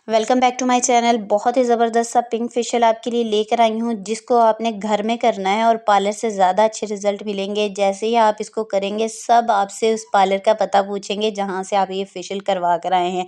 Welcome back to my channel. बहुत ही ज़बरदस्त सा पिंक फेशियल आपके लिए लेकर आई हूँ, जिसको आपने घर में करना है और पार्लर से ज़्यादा अच्छे रिजल्ट मिलेंगे। जैसे ही आप इसको करेंगे, सब आपसे उस पार्लर का पता पूछेंगे जहाँ से आप ये फेशियल करवा कर आए हैं।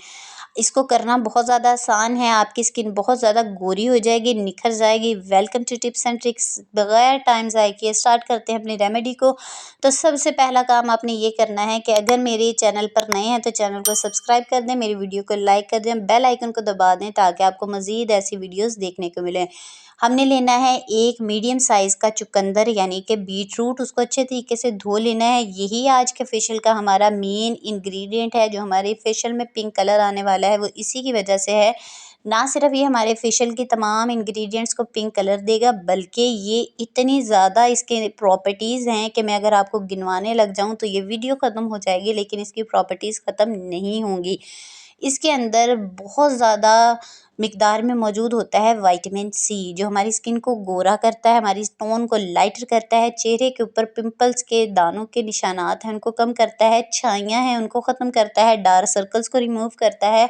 इसको करना बहुत ज़्यादा आसान है, आपकी स्किन बहुत ज़्यादा गोरी हो जाएगी, निखर जाएगी। Welcome to tips and tricks. बगैर टाइम ज़ाय किए स्टार्ट करते हैं अपनी रेमेडी को। तो सबसे पहला काम आपने ये करना है कि अगर मेरे चैनल पर नए हैं तो चैनल को सब्सक्राइब कर दें, मेरी वीडियो को लाइक कर दें, बेल आइकन को दबा दें ताकि आपको मज़ीद ऐसी वीडियोस देखने को मिलें। हमने लेना है एक मीडियम साइज़ का चुकंदर यानी कि बीटरूट, उसको अच्छे तरीके से धो लेना है। यही आज के फेशियल का हमारा मेन इंग्रेडिएंट है, जो हमारे फेशियल में पिंक कलर आने वाला है वो इसी की वजह से है। ना सिर्फ ये हमारे फेशियल की तमाम इंग्रेडिएंट्स को पिंक कलर देगा, बल्कि ये इतनी ज़्यादा इसके प्रॉपर्टीज़ हैं कि मैं अगर आपको गिनवाने लग जाऊं तो ये वीडियो ख़त्म हो जाएगी, लेकिन इसकी प्रॉपर्टीज़ ख़त्म नहीं होंगी। इसके अंदर बहुत ज़्यादा मिकदार में मौजूद होता है विटामिन सी, जो हमारी स्किन को गोरा करता है, हमारी टोन को लाइटर करता है, चेहरे के ऊपर पिंपल्स के दानों के निशानात हैं उनको कम करता है, छाइयाँ हैं उनको ख़त्म करता है, डार्क सर्कल्स को रिमूव करता है,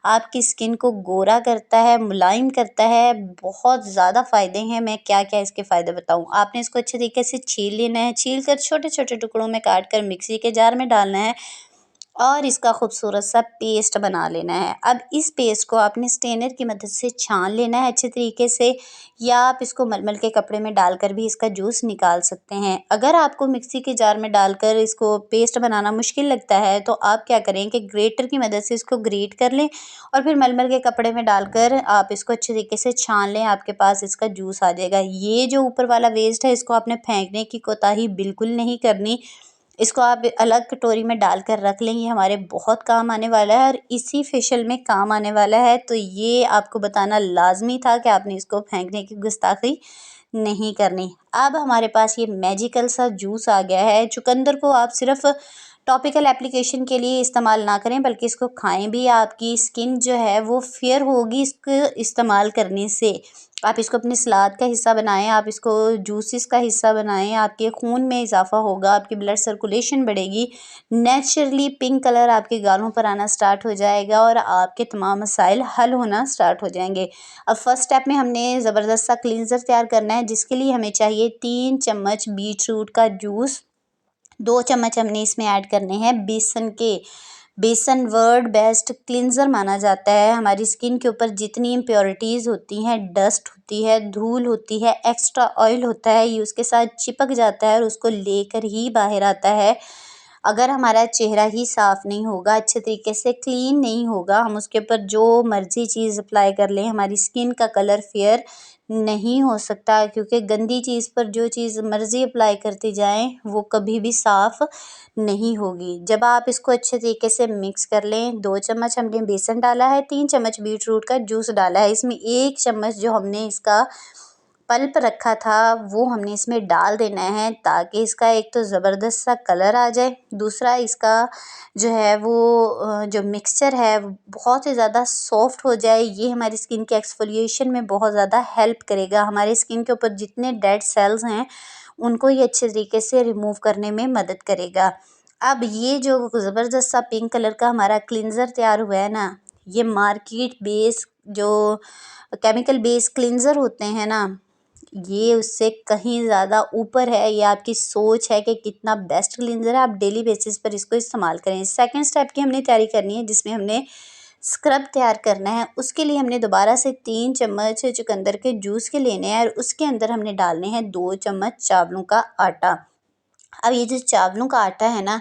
आपकी स्किन को गोरा करता है, मुलायम करता है। बहुत ज़्यादा फ़ायदे हैं। मैं क्या-क्या इसके फ़ायदे बताऊँ। आपने इसको अच्छे तरीके से छील लेना है, छील कर छोटे-छोटे टुकड़ों में काट कर मिक्सी के जार में डालना है और इसका खूबसूरत सा पेस्ट बना लेना है। अब इस पेस्ट को आपने स्ट्रेनर की मदद से छान लेना है अच्छे तरीके से, या आप इसको मलमल के कपड़े में डालकर भी इसका जूस निकाल सकते हैं। अगर आपको मिक्सी के जार में डालकर इसको पेस्ट बनाना मुश्किल लगता है तो आप क्या करें कि ग्रेटर की मदद से इसको ग्रेट कर लें और फिर मलमल के कपड़े में डालकर आप इसको अच्छे तरीके से छान लें, आपके पास इसका जूस आ जाएगा। ये जो ऊपर वाला वेस्ट है इसको आपने फेंकने की कोताही बिल्कुल नहीं करनी। इसको आप अलग कटोरी में डालकर रख लें, ये हमारे बहुत काम आने वाला है और इसी फेशियल में काम आने वाला है। तो ये आपको बताना लाज़मी था कि आपने इसको फेंकने की गुस्ताखी नहीं करनी। अब हमारे पास ये मैजिकल सा जूस आ गया है। चुकंदर को आप सिर्फ़ टॉपिकल एप्लीकेशन के लिए इस्तेमाल ना करें, बल्कि इसको खाएँ भी। आपकी स्किन जो है वो फेयर होगी इसको इस्तेमाल करने से। आप इसको अपने सलाद का हिस्सा बनाएँ, आप इसको जूसेस का हिस्सा बनाएँ, आपके खून में इज़ाफ़ा होगा, आपकी ब्लड सर्कुलेशन बढ़ेगी, नेचुरली पिंक कलर आपके गालों पर आना स्टार्ट हो जाएगा और आपके तमाम मसाइल हल होना स्टार्ट हो जाएंगे। अब फर्स्ट स्टेप में हमने ज़बरदस्त सा क्लींजर तैयार करना है, जिसके लिए हमें चाहिए 3 चम्मच बीटरूट का जूस, 2 चम्मच हमने इसमें ऐड करने हैं बेसन के। बेसन वर्ल्ड बेस्ट क्लींजर माना जाता है। हमारी स्किन के ऊपर जितनी इम्प्योरिटीज़ होती हैं, डस्ट होती है, धूल होती है, एक्स्ट्रा ऑयल होता है, ये उसके साथ चिपक जाता है और उसको लेकर ही बाहर आता है। अगर हमारा चेहरा ही साफ़ नहीं होगा, अच्छे तरीके से क्लीन नहीं होगा, हम उसके ऊपर जो मर्ज़ी चीज़ अप्लाई कर लें, हमारी स्किन का कलर फेयर नहीं हो सकता, क्योंकि गंदी चीज़ पर जो चीज़ मर्ज़ी अप्लाई करते जाएँ वो कभी भी साफ़ नहीं होगी। जब आप इसको अच्छे तरीके से मिक्स कर लें, 2 चम्मच हमने बेसन डाला है, 3 चम्मच बीटरूट का जूस डाला है, इसमें 1 चम्मच जो हमने इसका पल्प रखा था वो हमने इसमें डाल देना है, ताकि इसका एक तो ज़बरदस्त सा कलर आ जाए, दूसरा इसका जो है वो जो मिक्सचर है वो बहुत ही ज़्यादा सॉफ्ट हो जाए। ये हमारी स्किन के एक्सफोलिएशन में बहुत ज़्यादा हेल्प करेगा। हमारे स्किन के ऊपर जितने डेड सेल्स हैं उनको ये अच्छे तरीके से रिमूव करने में मदद करेगा। अब ये जो ज़बरदस्त सा पिंक कलर का हमारा क्लींजर तैयार हुआ है ना, ये मार्केट बेस जो केमिकल बेस क्लींजर होते हैं ना, ये उससे कहीं ज़्यादा ऊपर है। ये आपकी सोच है कि कितना बेस्ट क्लींजर है, आप डेली बेसिस पर इसको इस्तेमाल करें। सेकंड स्टेप की हमने तैयारी करनी है, जिसमें हमने स्क्रब तैयार करना है। उसके लिए हमने दोबारा से 3 चम्मच चुकंदर के जूस के लेने हैं और उसके अंदर हमने डालने हैं 2 चम्मच चावलों का आटा। अब ये जो चावलों का आटा है ना,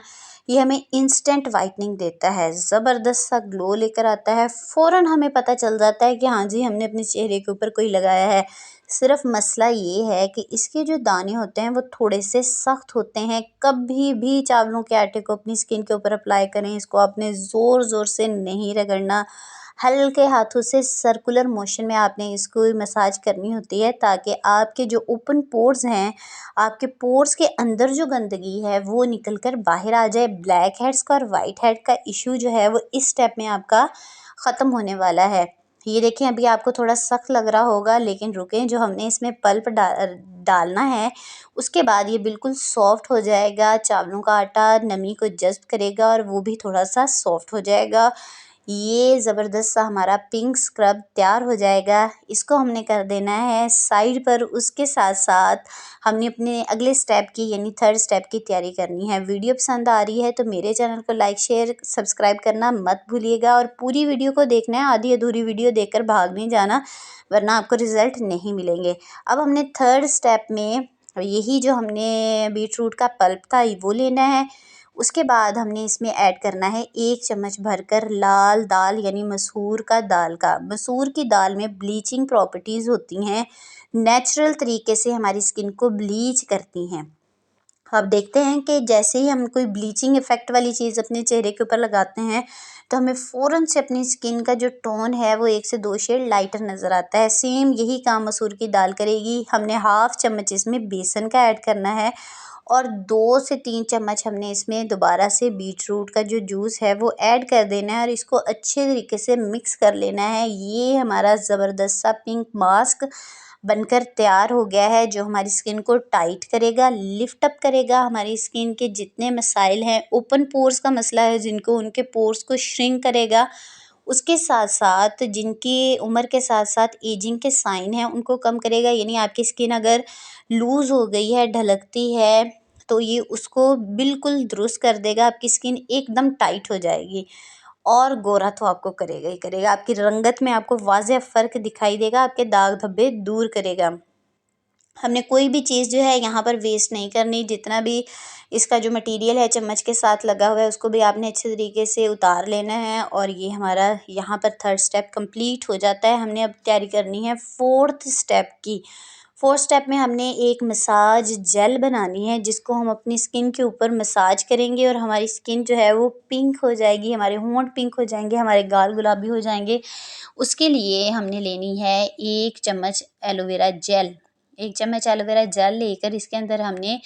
ये हमें इंस्टेंट वाइटनिंग देता है, ज़बरदस्त सा ग्लो लेकर आता है। फ़ौरन हमें पता चल जाता है कि हाँ जी, हमने अपने चेहरे के ऊपर कोई लगाया है। सिर्फ मसला ये है कि इसके जो दाने होते हैं वो थोड़े से सख्त होते हैं। कभी भी चावलों के आटे को अपनी स्किन के ऊपर अप्लाई करें, इसको आपने ज़ोर ज़ोर से नहीं रगड़ना, हल्के हाथों से सर्कुलर मोशन में आपने इसको मसाज करनी होती है, ताकि आपके जो ओपन पोर्स हैं, आपके पोर्स के अंदर जो गंदगी है वो निकल कर बाहर आ जाए। ब्लैक हेड्स का और वाइट हेड का इशू जो है वो इस स्टेप में आपका ख़त्म होने वाला है। ये देखें, अभी आपको थोड़ा सख्त लग रहा होगा, लेकिन रुकें, जो हमने इसमें पल्प डालना है उसके बाद ये बिल्कुल सॉफ्ट हो जाएगा। चावलों का आटा नमी को जज़्ब करेगा और वो भी थोड़ा सा सॉफ्ट हो जाएगा। ये ज़बरदस्त सा हमारा पिंक स्क्रब तैयार हो जाएगा। इसको हमने कर देना है साइड पर। उसके साथ साथ हमने अपने अगले स्टेप की यानी थर्ड स्टेप की तैयारी करनी है। वीडियो पसंद आ रही है तो मेरे चैनल को लाइक शेयर सब्सक्राइब करना मत भूलिएगा और पूरी वीडियो को देखना है, आधी अधूरी वीडियो देखकर भाग नहीं जाना वरना आपको रिज़ल्ट नहीं मिलेंगे। अब हमने थर्ड स्टेप में यही जो हमने बीट रूट का पल्प था वो लेना है। उसके बाद हमने इसमें ऐड करना है 1 चम्मच भरकर लाल दाल यानी मसूर का दाल का। मसूर की दाल में ब्लीचिंग प्रॉपर्टीज़ होती हैं, नेचुरल तरीके से हमारी स्किन को ब्लीच करती हैं। अब देखते हैं कि जैसे ही हम कोई ब्लीचिंग इफ़ेक्ट वाली चीज़ अपने चेहरे के ऊपर लगाते हैं तो हमें फ़ौरन से अपनी स्किन का जो टोन है वो 1 से 2 शेड लाइटर नज़र आता है। सेम यही काम मसूर की दाल करेगी। हमने हाफ़ चम्मच इसमें बेसन का ऐड करना है और 2 से 3 चम्मच हमने इसमें दोबारा से बीट रूट का जो जूस है वो ऐड कर देना है और इसको अच्छे तरीके से मिक्स कर लेना है। ये हमारा ज़बरदस्त सा पिंक मास्क बनकर तैयार हो गया है जो हमारी स्किन को टाइट करेगा, लिफ्ट अप करेगा। हमारी स्किन के जितने मसाइल हैं, ओपन पोर्स का मसला है जिनको, उनके पोर्स को श्रिंक करेगा। उसके साथ साथ जिनकी उम्र के साथ साथ एजिंग के साइन हैं उनको कम करेगा। यानी आपकी स्किन अगर लूज़ हो गई है, ढलकती है तो ये उसको बिल्कुल दुरुस्त कर देगा। आपकी स्किन एकदम टाइट हो जाएगी और गोरा तो आपको करेगा ही करेगा। आपकी रंगत में आपको वाज़ेह फ़र्क दिखाई देगा, आपके दाग धब्बे दूर करेगा। हमने कोई भी चीज़ जो है यहाँ पर वेस्ट नहीं करनी। जितना भी इसका जो मटेरियल है चम्मच के साथ लगा हुआ है उसको भी आपने अच्छे तरीके से उतार लेना है और ये हमारा यहाँ पर थर्ड स्टेप कंप्लीट हो जाता है। हमने अब तैयारी करनी है फोर्थ स्टेप की। फोर्थ स्टेप में हमने एक मसाज जेल बनानी है जिसको हम अपनी स्किन के ऊपर मसाज करेंगे और हमारी स्किन जो है वो पिंक हो जाएगी, हमारे होंठ पिंक हो जाएंगे, हमारे गाल गुलाबी हो जाएंगे। उसके लिए हमने लेनी है 1 चम्मच एलोवेरा जेल। 1 चम्मच एलोवेरा जेल लेकर इसके अंदर हमने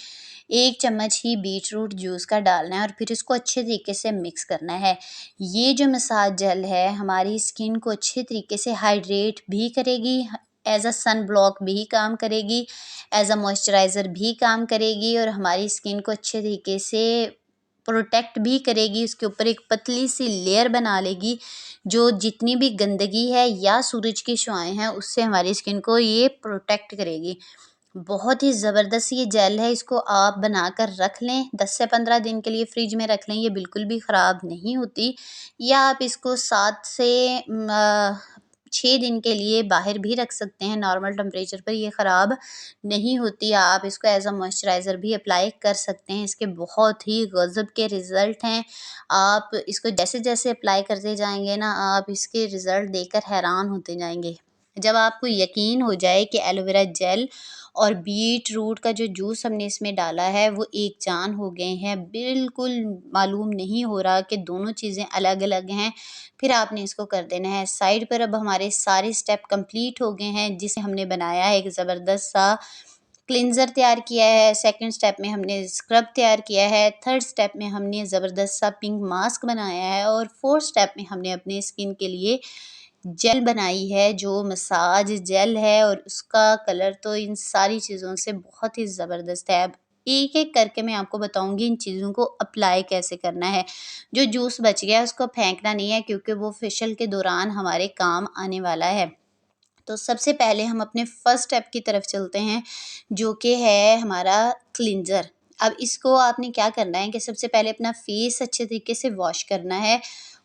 1 चम्मच ही बीट रूट जूस का डालना है और फिर इसको अच्छे तरीके से मिक्स करना है। ये जो मसाज जेल है हमारी स्किन को अच्छे तरीके से हाइड्रेट भी करेगी, एज अ सन ब्लॉक भी काम करेगी, एज अ मॉइस्चराइज़र भी काम करेगी और हमारी स्किन को अच्छे तरीके से प्रोटेक्ट भी करेगी। उसके ऊपर एक पतली सी लेयर बना लेगी जो जितनी भी गंदगी है या सूरज की शुआएं हैं उससे हमारी स्किन को ये प्रोटेक्ट करेगी। बहुत ही ज़बरदस्त ये जेल है, इसको आप बनाकर रख लें 10 से 15 दिन के लिए फ्रिज में रख लें, ये बिल्कुल भी ख़राब नहीं होती। या आप इसको 7 से 6 दिन के लिए बाहर भी रख सकते हैं नॉर्मल टेम्परेचर पर, ये ख़राब नहीं होती। आप इसको एज अ मॉइस्चराइज़र भी अप्लाई कर सकते हैं। इसके बहुत ही गज़ब के रिज़ल्ट हैं। आप इसको जैसे जैसे अप्लाई करते जाएंगे ना आप इसके रिज़ल्ट देखकर हैरान होते जाएंगे। जब आपको यकीन हो जाए कि एलोवेरा जेल और बीट रूट का जो जूस हमने इसमें डाला है वो एक जान हो गए हैं, बिल्कुल मालूम नहीं हो रहा कि दोनों चीज़ें अलग अलग हैं, फिर आपने इसको कर देना है साइड पर। अब हमारे सारे स्टेप कंप्लीट हो गए हैं जिसे हमने बनाया है एक ज़बरदस्त सा क्लिनज़र तैयार किया है। सेकंड स्टेप में हमने स्क्रब तैयार किया है। थर्ड स्टेप में हमने ज़बरदस्त सा पिंक मास्क बनाया है और फोर्थ स्टेप में हमने अपने स्किन के लिए जेल बनाई है जो मसाज जेल है और उसका कलर तो इन सारी चीज़ों से बहुत ही ज़बरदस्त है। अब एक एक करके मैं आपको बताऊंगी इन चीज़ों को अप्लाई कैसे करना है। जो जूस बच गया उसको फेंकना नहीं है क्योंकि वो फेशियल के दौरान हमारे काम आने वाला है। तो सबसे पहले हम अपने फर्स्ट स्टेप की तरफ चलते हैं जो कि है हमारा क्लिंजर। अब इसको आपने क्या करना है कि सबसे पहले अपना फेस अच्छे तरीके से वॉश करना है।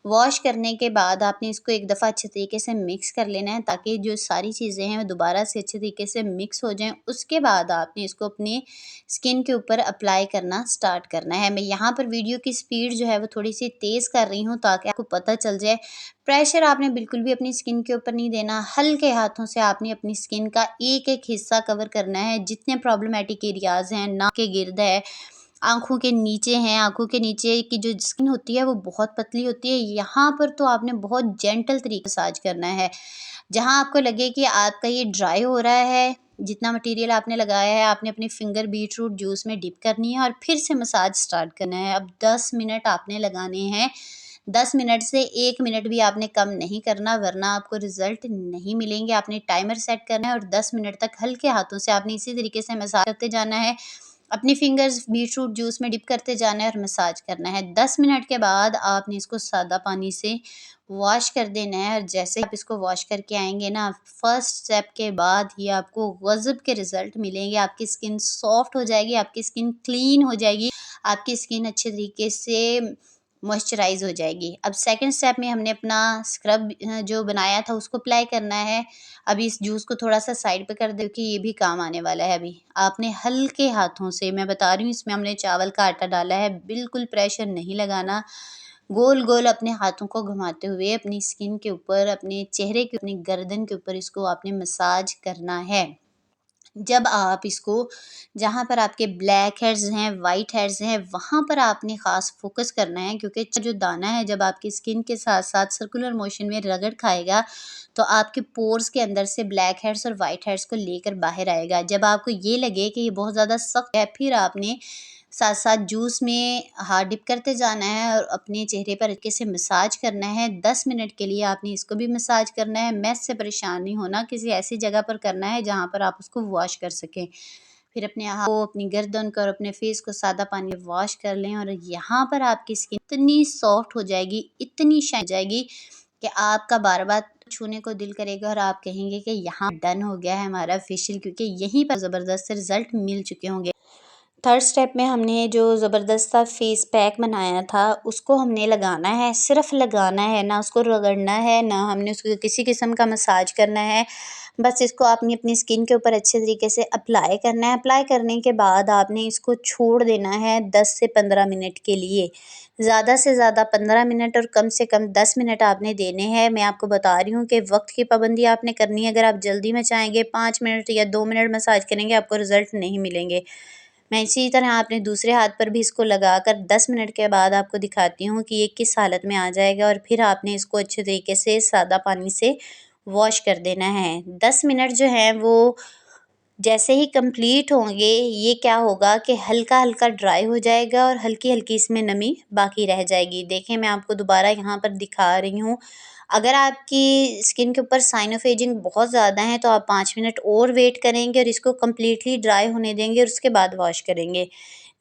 वॉश करने के बाद आपने इसको एक दफ़ा अच्छे तरीके से मिक्स कर लेना है ताकि जो सारी चीज़ें हैं वो दोबारा से अच्छे तरीके से मिक्स हो जाएं। उसके बाद आपने इसको अपनी स्किन के ऊपर अप्लाई करना स्टार्ट करना है। मैं यहाँ पर वीडियो की स्पीड जो है वो थोड़ी सी तेज़ कर रही हूँ ताकि आपको पता चल जाए। प्रेशर आपने बिल्कुल भी अपनी स्किन के ऊपर नहीं देना, हल्के हाथों से आपने अपनी स्किन का एक एक हिस्सा कवर करना है। जितने प्रॉब्लमेटिक एरियाज़ हैं, नाक के गिर्द है, आँखों के नीचे हैं, आँखों के नीचे की जो स्किन होती है वो बहुत पतली होती है, यहाँ पर तो आपने बहुत जेंटल तरीके से मसाज करना है। जहाँ आपको लगे कि आपका ये ड्राई हो रहा है, जितना मटेरियल आपने लगाया है आपने अपनी फिंगर बीट रूट जूस में डिप करनी है और फिर से मसाज स्टार्ट करना है। अब 10 मिनट आपने लगाने हैं। 10 मिनट से 1 मिनट भी आपने कम नहीं करना वरना आपको रिज़ल्ट नहीं मिलेंगे। आपने टाइमर सेट करना है और 10 मिनट तक हल्के हाथों से आपने इसी तरीके से मसाज करते जाना है। अपनी फिंगर्स बीट रूट जूस में डिप करते जाना है और मसाज करना है। 10 मिनट के बाद आपने इसको सादा पानी से वॉश कर देना है। और जैसे आप इसको वॉश करके आएँगे ना, फर्स्ट स्टेप के बाद ही आपको गज़ब के रिज़ल्ट मिलेंगे। आपकी स्किन सॉफ्ट हो जाएगी, आपकी स्किन क्लीन हो जाएगी, आपकी स्किन अच्छे तरीके से मॉइस्चराइज़ हो जाएगी। अब सेकंड स्टेप में हमने अपना स्क्रब जो बनाया था उसको अप्लाई करना है। अभी इस जूस को थोड़ा-सा साइड पे कर दो कि ये भी काम आने वाला है अभी। आपने हल्के हाथों से, मैं बता रही हूँ, इसमें हमने चावल का आटा डाला है, बिल्कुल प्रेशर नहीं लगाना। गोल-गोल अपने हाथों को घुमाते हुए अपनी स्किन के ऊपर, अपने चेहरे के, अपनी गर्दन के ऊपर इसको आपने मसाज करना है। जब आप इसको, जहाँ पर आपके ब्लैक हेड्स हैं, व्हाइट हेड्स हैं, वहाँ पर आपने ख़ास फ़ोकस करना है, क्योंकि जो दाना है जब आपकी स्किन के साथ-साथ सर्कुलर मोशन में रगड़ खाएगा, तो आपके पोर्स के अंदर से ब्लैक हेड्स और व्हाइट हेड्स को लेकर बाहर आएगा। जब आपको ये लगे कि ये बहुत ज़्यादा सख्त है, फिर आपने साथ-साथ जूस में हाथ डिप करते जाना है और अपने चेहरे पर हल्के से मसाज करना है। 10 मिनट के लिए आपने इसको भी मसाज करना है। मैस से परेशान नहीं होना, किसी ऐसी जगह पर करना है जहाँ पर आप उसको वॉश कर सकें। फिर अपने हाथ को, अपनी गर्दन को और अपने फेस को सादा पानी में वॉश कर लें, और यहाँ पर आपकी स्किन इतनी सॉफ्ट हो जाएगी, इतनी शाइन हो जाएगी कि आपका बार-बार छूने को दिल करेगा और आप कहेंगे कि यहाँ डन हो गया है हमारा फेशियल, क्योंकि यहीं पर ज़बरदस्त रिज़ल्ट मिल चुके होंगे। थर्ड स्टेप में हमने जो ज़बरदस्त सा फेस पैक बनाया था, उसको हमने लगाना है, सिर्फ़ लगाना है, ना उसको रगड़ना है, ना हमने उसको किसी किस्म का मसाज करना है। बस इसको आपने अपनी स्किन के ऊपर अच्छे तरीके से अप्लाई करना है। अप्लाई करने के बाद आपने इसको छोड़ देना है 10 से 15 मिनट के लिए। ज़्यादा से ज़्यादा 15 मिनट और कम से कम 10 मिनट आपने देने हैं। मैं आपको बता रही हूँ कि वक़्त की पाबंदी आपने करनी है। अगर आप जल्दी में चाहेंगे 5 मिनट या 2 मिनट मसाज करेंगे, आपको रिज़ल्ट नहीं मिलेंगे। मैं इसी तरह अपने दूसरे हाथ पर भी इसको लगाकर 10 मिनट के बाद आपको दिखाती हूँ कि ये किस हालत में आ जाएगा, और फिर आपने इसको अच्छे तरीके से सादा पानी से वॉश कर देना है। 10 मिनट जो हैं वो जैसे ही कंप्लीट होंगे, ये क्या होगा कि हल्का-हल्का ड्राई हो जाएगा और हल्की-हल्की इसमें नमी बाकी रह जाएगी। देखें, मैं आपको दोबारा यहाँ पर दिखा रही हूँ। अगर आपकी स्किन के ऊपर साइन ऑफ एजिंग बहुत ज़्यादा है, तो आप 5 मिनट और वेट करेंगे और इसको कंप्लीटली ड्राई होने देंगे और उसके बाद वॉश करेंगे।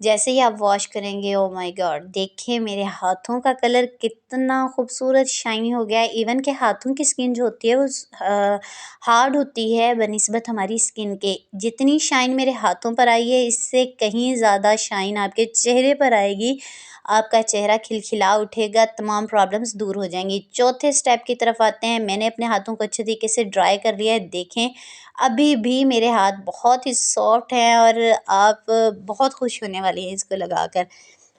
जैसे ही आप वॉश करेंगे, ओह माय गॉड! देखिए मेरे हाथों का कलर कितना खूबसूरत शाइनी हो गया है। इवन के हाथों की स्किन जो होती है वो हार्ड होती है बनिस्बत हमारी स्किन के। जितनी शाइन मेरे हाथों पर आई है, इससे कहीं ज़्यादा शाइन आपके चेहरे पर आएगी। आपका चेहरा खिलखिला उठेगा, तमाम प्रॉब्लम्स दूर हो जाएँगी। चौथे स्टेप की तरफ आते हैं। मैंने अपने हाथों को अच्छे तरीके से ड्राई कर लिया है। देखें, अभी भी मेरे हाथ बहुत ही सॉफ्ट हैं और आप बहुत खुश होने वाली हैं इसको लगाकर।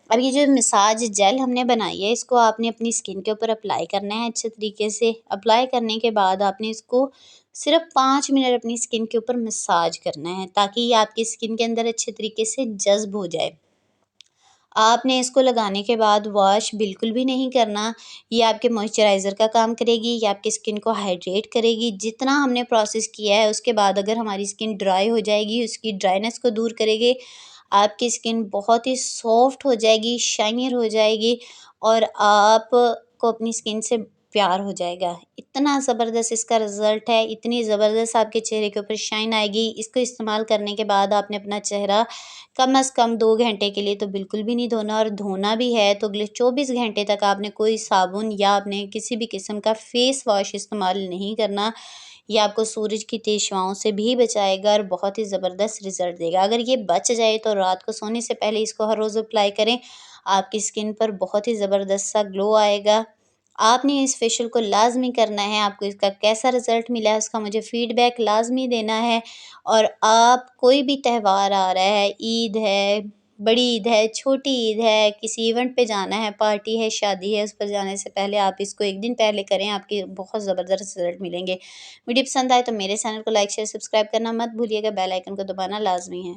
अब ये जो मसाज जेल हमने बनाई है, इसको आपने अपनी स्किन के ऊपर अप्लाई करना है अच्छे तरीके से। अप्लाई करने के बाद आपने इसको सिर्फ़ 5 मिनट अपनी स्किन के ऊपर मसाज करना है, ताकि ये आपकी स्किन के अंदर अच्छे तरीके से जज़्ब हो जाए। आपने इसको लगाने के बाद वॉश बिल्कुल भी नहीं करना। ये आपके मॉइस्चराइज़र का काम करेगी, ये आपकी स्किन को हाइड्रेट करेगी। जितना हमने प्रोसेस किया है उसके बाद अगर हमारी स्किन ड्राई हो जाएगी, उसकी ड्राइनेस को दूर करेगी। आपकी स्किन बहुत ही सॉफ्ट हो जाएगी, शाइनियर हो जाएगी और आपको अपनी स्किन से प्यार हो जाएगा। इतना ज़बरदस्त इसका रिज़ल्ट है, इतनी ज़बरदस्त आपके चेहरे के ऊपर शाइन आएगी। इसको इस्तेमाल करने के बाद आपने अपना चेहरा कम से कम 2 घंटे के लिए तो बिल्कुल भी नहीं धोना, और धोना भी है तो अगले 24 घंटे तक आपने कोई साबुन या आपने किसी भी किस्म का फेस वॉश इस्तेमाल नहीं करना। ये आपको सूरज की तेज़ छाँव से भी बचाएगा और बहुत ही ज़बरदस्त रिज़ल्ट देगा। अगर ये बच जाए तो रात को सोने से पहले इसको हर रोज़ अप्लाई करें। आपकी स्किन पर बहुत ही ज़बरदस्त सा ग्लो आएगा। आपने इस फेशियल को लाज़मी करना है। आपको इसका कैसा रिज़ल्ट मिला है उसका मुझे फ़ीडबैक लाज़मी देना है। और आप, कोई भी त्योहार आ रहा है, ईद है, बड़ी ईद है, छोटी ईद है, किसी इवेंट पे जाना है, पार्टी है, शादी है, उस पर जाने से पहले आप इसको 1 दिन पहले करें, आपके बहुत ज़बरदस्त रिज़ल्ट मिलेंगे। वीडियो पसंद आए तो मेरे चैनल को लाइक, शेयर, सब्सक्राइब करना मत भूलिएगा, बेल आइकन को दबाना लाज़मी है।